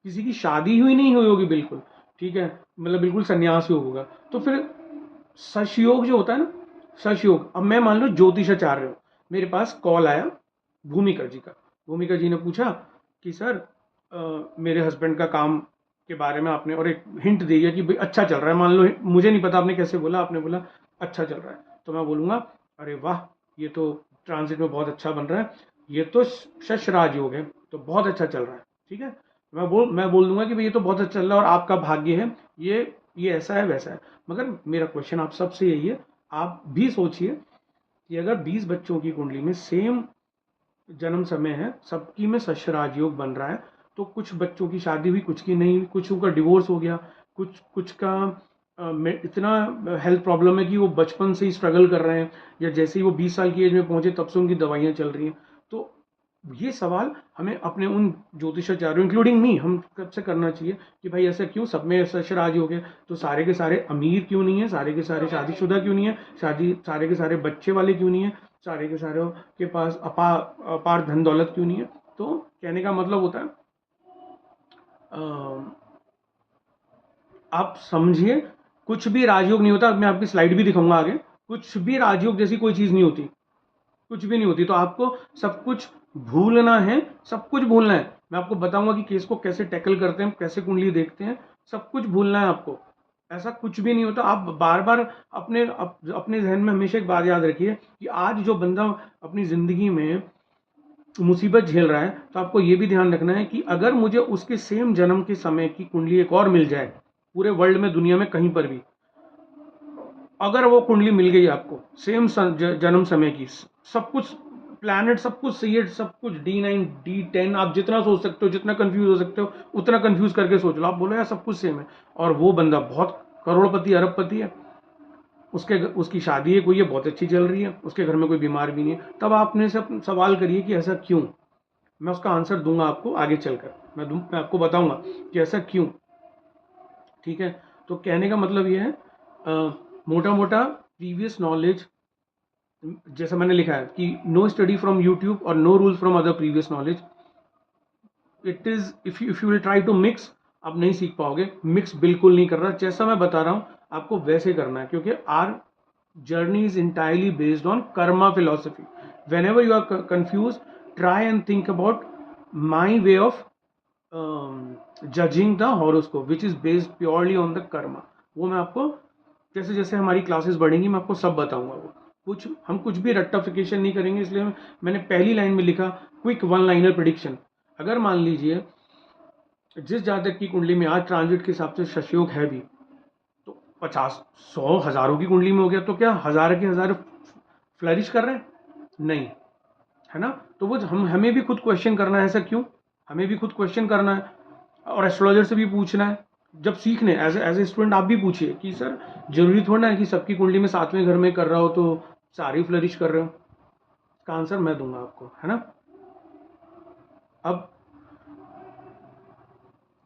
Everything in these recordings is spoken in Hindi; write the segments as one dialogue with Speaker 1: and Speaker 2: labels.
Speaker 1: किसी की शादी हुई नहीं हुई होगी बिल्कुल, ठीक है, मतलब बिल्कुल संन्यास योग होगा। तो फिर सशयोग जो होता है ना, सशयोग, अब मैं मान लो ज्योतिषाचार्य हूँ, मेरे पास कॉल आया भूमिका जी का। भूमिका जी ने पूछा कि सर मेरे हस्बैंड का काम के बारे में आपने और एक हिंट दे दिया कि भाई अच्छा चल रहा है, मान लो, मुझे नहीं पता आपने कैसे बोला, आपने बोला अच्छा चल रहा है, तो मैं बोलूँगा अरे वाह, ये तो ट्रांजिट में बहुत अच्छा बन रहा है, ये तो शश राजयोग है, तो बहुत अच्छा चल रहा है, ठीक है। मैं बोल दूंगा कि भाई ये तो बहुत अच्छा चल रहा है और आपका भाग्य है, ये ऐसा है वैसा है। मगर मेरा क्वेश्चन आप सबसे यही है, आप भी सोचिए कि अगर 20 बच्चों की कुंडली में सेम जन्म समय है, सबकी में शश राजयोग बन रहा है, तो कुछ बच्चों की शादी हुई, कुछ की नहीं हुई, कुछ का डिवोर्स हो गया, कुछ कुछ का इतना हेल्थ प्रॉब्लम है कि वो बचपन से ही स्ट्रगल कर रहे हैं, या जैसे ही वो 20 साल की एज में पहुंचे तब से उनकी दवाइयाँ चल रही हैं। तो ये सवाल हमें अपने उन ज्योतिषाचार्यों इंक्लूडिंग मी, हम सबसे करना चाहिए कि भाई ऐसा क्यों, सब में शश राज हो गए, तो सारे के सारे अमीर क्यों नहीं है, सारे के सारे शादीशुदा क्यों नहीं है, शादी सारे के सारे बच्चे वाले क्यों नहीं है, सारे के सारे के पास अपार धन दौलत क्यों नहीं है। तो कहने का मतलब होता है, आप समझिए, कुछ भी राजयोग नहीं होता, मैं आपकी स्लाइड भी दिखाऊंगा आगे, कुछ भी राजयोग जैसी कोई चीज नहीं होती, कुछ भी नहीं होती। तो आपको सब कुछ भूलना है, सब कुछ भूलना है। मैं आपको बताऊंगा कि केस को कैसे टैकल करते हैं, कैसे कुंडली देखते हैं, सब कुछ भूलना है आपको। ऐसा कुछ भी नहीं होता। आप बार बार अपने जहन में हमेशा एक बात याद रखिए कि आज जो बंदा अपनी जिंदगी में मुसीबत झेल रहा है, तो आपको ये भी ध्यान रखना है कि अगर मुझे उसके सेम जन्म के समय की कुंडली एक और मिल जाए, पूरे वर्ल्ड में, दुनिया में कहीं पर भी, अगर वो कुंडली मिल गई आपको सेम जन्म समय की, सब कुछ प्लैनेट सब कुछ सही है, सब कुछ D9 D10, आप जितना सोच सकते हो, जितना कंफ्यूज हो सकते हो उतना कंफ्यूज करके सोच लो, आप बोलो यार सब कुछ सेम है, और वो बंदा बहुत करोड़पति अरबपति है, उसकी शादी है कोई है, बहुत अच्छी चल रही है, उसके घर में कोई बीमार भी नहीं है, तब आपने सब सवाल करिए कि ऐसा क्यों। मैं उसका आंसर दूंगा आपको आगे चलकर, मैं आपको बताऊंगा कि ऐसा क्यों, ठीक है। तो कहने का मतलब ये है, मोटा मोटा प्रीवियस नॉलेज, जैसा मैंने लिखा है कि नो स्टडी फ्रॉम यूट्यूब और no rules from other previous knowledge, it is if you will try to mix, आप नहीं सीख पाओगे। मिक्स बिल्कुल नहीं कर रहा, जैसा मैं बता रहा हूं आपको वैसे करना है, क्योंकि are journey is entirely based on karma philosophy. Whenever you are confused, try and think about my way of judging the horoscope, which is based purely on the karma. वो मैं आपको जैसे जैसे हमारी क्लासेस बढ़ेंगी मैं आपको सब बताऊंगा। वो हम कुछ भी रट्टाफिकेशन नहीं करेंगे, इसलिए मैंने पहली लाइन में लिखा क्विक वन लाइनर प्रिडिक्शन। अगर मान लीजिए जिस जातक की कुंडली में आज ट्रांजिट के हिसाब से शशयोग है भी, तो 50 100 हजारों की कुंडली में हो गया, तो क्या हजार के हजार फ्लरिश कर रहे हैं? नहीं, है ना। तो वो हमें भी खुद क्वेश्चन करना है, ऐसा क्यों, हमें भी खुद क्वेश्चन करना है, और एस्ट्रोलॉजर से भी पूछना है। जब सीखने एज ए स्टूडेंट आप भी पूछिए कि सर जरूरी थोड़ा ना है कि सबकी कुंडली में 7वें घर में कर रहा हो तो सारी फ्लरिश कर रहे हो। इसका आंसर मैं दूंगा आपको, है ना। अब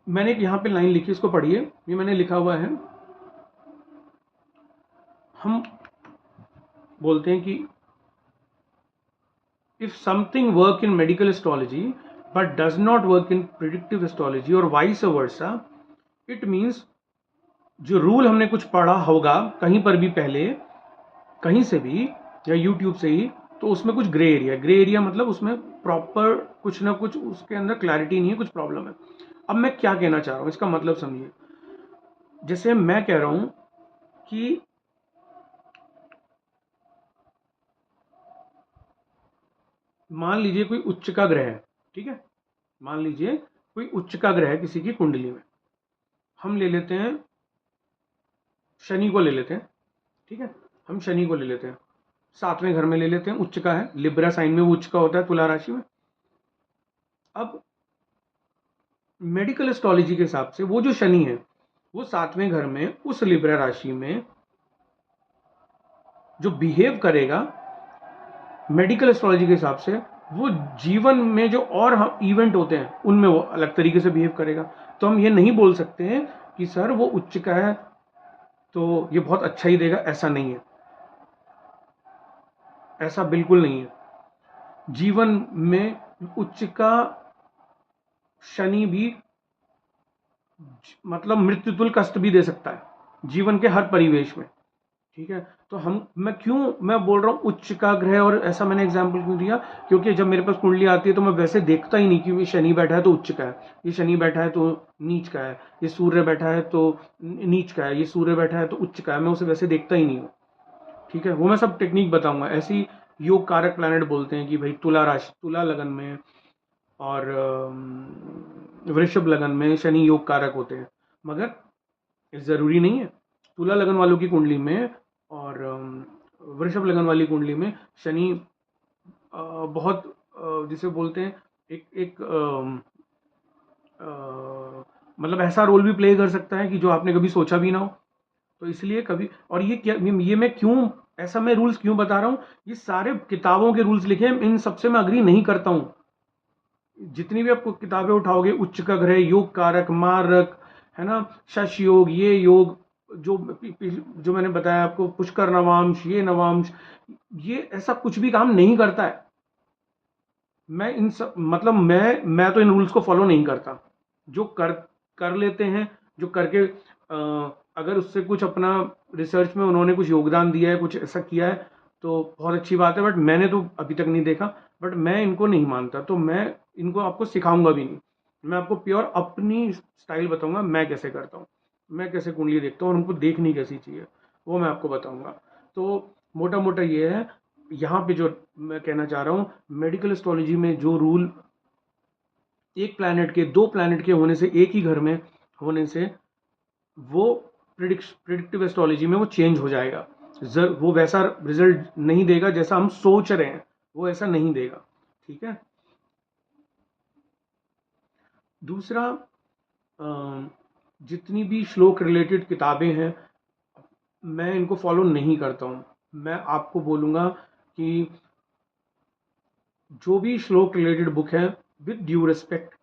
Speaker 1: मैंने एक यहाँ पे लाइन लिखी, इसको पढ़िए, ये मैंने लिखा हुआ है। हम बोलते हैं कि if something work in medical astrology but does not work in predictive astrology or vice versa, it means जो रूल हमने कुछ पढ़ा होगा कहीं पर भी पहले, कहीं से भी या यूट्यूब से ही, तो उसमें कुछ ग्रे एरिया, ग्रे एरिया मतलब उसमें प्रॉपर कुछ ना कुछ उसके अंदर क्लैरिटी नहीं है, कुछ प्रॉब्लम है। अब मैं क्या कहना चाह रहा हूं, इसका मतलब समझिए। जैसे मैं कह रहा हूं कि मान लीजिए कोई उच्च का ग्रह है, ठीक है, मान लीजिए कोई उच्च का ग्रह है किसी की कुंडली में, हम ले लेते हैं शनि को ले लेते हैं, ठीक है, हम शनि को ले लेते हैं, 7वें घर में ले लेते हैं, उच्च का है, लिब्रा साइन में वो उच्च का होता है, तुला राशि में। अब मेडिकल एस्ट्रोलॉजी के हिसाब से वो जो शनि है वो 7वें घर में उस लिब्रा राशि में जो बिहेव करेगा, मेडिकल एस्ट्रोलॉजी के हिसाब से वो जीवन में जो और हम इवेंट होते हैं उनमें वो अलग तरीके से बिहेव करेगा। तो हम ये नहीं बोल सकते हैं कि सर वो उच्च का है तो ये बहुत अच्छा ही देगा, ऐसा नहीं है, ऐसा बिल्कुल नहीं है। जीवन में उच्च का शनि भी मतलब मृत्युतुल्य कष्ट भी दे सकता है जीवन के हर परिवेश में। ठीक है, तो मैं बोल रहा हूँ उच्च का ग्रह, और ऐसा मैंने एग्जाम्पल क्यों दिया, क्योंकि जब मेरे पास कुंडली आती है तो मैं वैसे देखता ही नहीं कि ये शनि बैठा है तो उच्च का है, ये शनि बैठा है तो नीच का है, ये सूर्य बैठा है तो नीच का है, ये सूर्य बैठा है तो उच्च का है, मैं उसे वैसे देखता ही नहीं हूँ। ठीक है, वो मैं सब टेक्निक बताऊंगा। ऐसी योग कारक प्लैनेट बोलते हैं कि भाई तुला राशि, तुला लगन में और वृषभ लगन में शनि योग कारक होते हैं, मगर ज़रूरी नहीं है। तुला लगन वालों की कुंडली में और वृषभ लगन वाली कुंडली में शनि बहुत जिसे बोलते हैं एक एक मतलब ऐसा रोल भी प्ले कर सकता है कि जो आपने कभी सोचा भी ना हो। तो इसलिए कभी, और ये क्या, ये मैं क्यों ऐसा, मैं रूल्स क्यों बता रहा हूँ, ये सारे किताबों के रूल्स लिखे हैं, इन सबसे मैं अग्री नहीं करता हूँ। जितनी भी आपको किताबें उठाओगे, उच्च का ग्रह, योग कारक, मारक, है ना, शश योग, ये योग, जो जो मैंने बताया आपको, पुष्कर नवांश, ये नवांश, ये ऐसा कुछ भी काम नहीं करता है। मैं इन सब मतलब मैं तो इन रूल्स को फॉलो नहीं करता। जो कर लेते हैं, जो करके अगर उससे कुछ अपना रिसर्च में उन्होंने कुछ योगदान दिया है, कुछ ऐसा किया है, तो बहुत अच्छी बात है, बट मैंने तो अभी तक नहीं देखा। बट मैं इनको नहीं मानता, तो मैं इनको आपको सिखाऊंगा भी नहीं। मैं आपको प्योर अपनी स्टाइल बताऊंगा, मैं कैसे करता हूँ, मैं कैसे कुंडली देखता हूँ और उनको देखनी कैसी चाहिए, वो मैं आपको बताऊंगा। तो मोटा मोटा ये है, यहाँ पे जो मैं कहना चाह रहा हूँ, मेडिकल एस्ट्रोलॉजी में जो रूल एक प्लैनेट के, दो प्लैनेट के होने से, एक ही घर में होने से, वो प्रिडिक्टिव एस्ट्रोलॉजी में वो चेंज हो जाएगा। वो वैसा रिजल्ट नहीं देगा जैसा हम सोच रहे हैं, वो ऐसा नहीं देगा। ठीक है। दूसरा, जितनी भी श्लोक रिलेटेड किताबें हैं, मैं इनको फॉलो नहीं करता हूँ। मैं आपको बोलूँगा कि जो भी श्लोक रिलेटेड बुक है, विद ड्यू रिस्पेक्ट,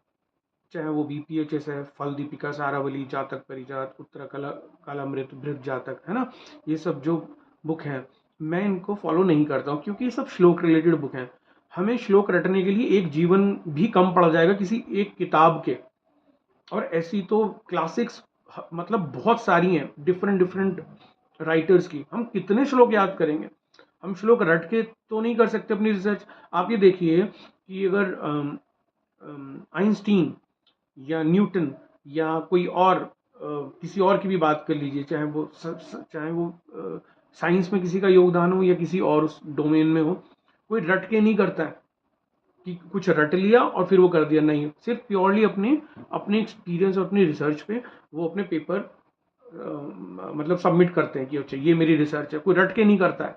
Speaker 1: चाहे वो बीपीएचएस है, फल दीपिका, सारावली, जातक परिजात, उत्तरा कला, कालामृत, बृहद जातक, है ना, ये सब जो बुक हैं, मैं इनको फॉलो नहीं करता हूँ, क्योंकि ये सब श्लोक रिलेटेड बुक हैं। हमें श्लोक रटने के लिए एक जीवन भी कम पड़ जाएगा किसी एक किताब के। और ऐसी तो क्लासिक्स मतलब बहुत सारी हैं, डिफरेंट डिफरेंट राइटर्स की, हम कितने श्लोक याद करेंगे। हम श्लोक रट के तो नहीं कर सकते अपनी रिसर्च। आप ये देखिए कि अगर आइंस्टीन या न्यूटन या कोई और किसी और की भी बात कर लीजिए, चाहे वो साइंस में किसी का योगदान हो या किसी और उस डोमेन में हो, कोई रट के नहीं करता है कि कुछ रट लिया और फिर वो कर दिया, नहीं, सिर्फ प्योरली अपने अपने एक्सपीरियंस और अपनी रिसर्च पे वो अपने पेपर मतलब सबमिट करते हैं कि अच्छा ये मेरी रिसर्च है। कोई रट के नहीं करता है,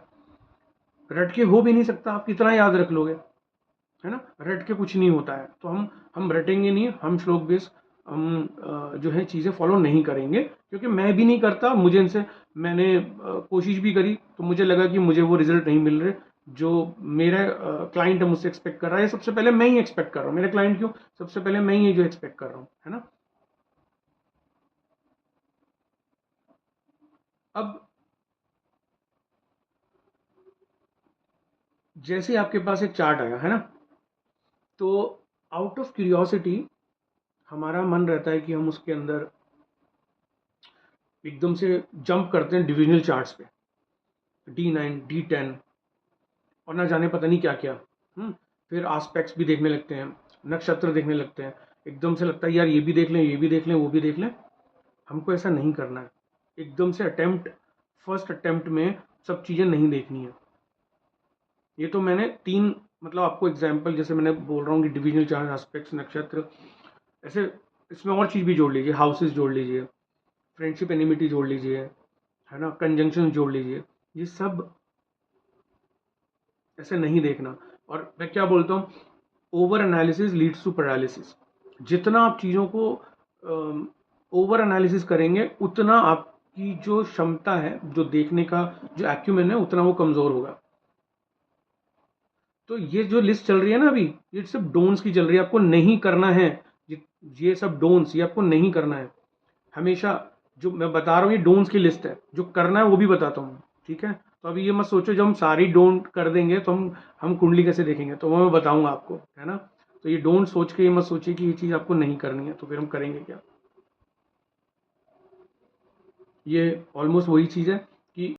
Speaker 1: रट के हो भी नहीं सकता, आप कितना याद रख लोगे, है ना, रट के कुछ नहीं होता है। तो हम रटेंगे नहीं, हम श्लोक बेस हम जो है चीज़ें फॉलो नहीं करेंगे, क्योंकि मैं भी नहीं करता। मुझे इनसे मैंने कोशिश भी करी तो मुझे लगा कि मुझे वो रिजल्ट नहीं मिल रहे जो मेरा क्लाइंट है मुझसे एक्सपेक्ट कर रहा है। सबसे पहले मैं ही एक्सपेक्ट कर रहा हूँ, मेरा क्लाइंट क्यों, सबसे पहले मैं ही जो एक्सपेक्ट कर रहा हूँ, है ना। अब जैसे आपके पास एक चार्ट आया है ना, तो आउट ऑफ क्यूरियोसिटी हमारा मन रहता है कि हम उसके अंदर एकदम से जंप करते हैं डिविजनल चार्ट्स पे, D9 D10, और ना जाने पता नहीं क्या क्या। फिर आस्पेक्ट्स भी देखने लगते हैं, नक्षत्र देखने लगते हैं, एकदम से लगता है यार ये भी देख लें, ये भी देख लें, वो भी देख लें। हमको ऐसा नहीं करना है। एकदम से फर्स्ट अटेम्प्ट में सब चीज़ें नहीं देखनी है। ये तो मैंने तीन मतलब आपको एग्जाम्पल, जैसे मैंने बोल रहा हूँ कि डिविजनल चार्ट, आस्पेक्ट्स, नक्षत्र, ऐसे इसमें और चीज़ भी जोड़ लीजिए, हाउसेस जोड़ लीजिए, फ्रेंडशिप एनिमिटी जोड़ लीजिए, है ना, कंजंक्शन जोड़ लीजिए, ये सब ऐसे नहीं देखना। और मैं क्या बोलता हूँ, over analysis leads to paralysis. जितना आप चीज़ों को ओवर एनालिसिस करेंगे, उतना आपकी जो क्षमता है, जो देखने का जो एक्यूमेन है, उतना वो कमज़ोर होगा। तो ये जो लिस्ट चल रही है ना अभी, ये सिर्फ डोन्स की चल रही है, आपको नहीं करना है। ये सब डोन्स, ये आपको नहीं करना है। हमेशा जो मैं बता रहा हूँ ये डोंट्स की लिस्ट है, जो करना है वो भी बताता हूँ। ठीक है, तो अभी ये मत सोचो जब हम सारी डोंट कर देंगे तो हम कुंडली कैसे देखेंगे, तो वो मैं बताऊंगा आपको, है ना। तो ये डोंट सोच के ये मत सोचिए कि ये चीज़ आपको नहीं करनी है, तो फिर हम करेंगे क्या। ये ऑलमोस्ट वही चीज़ है।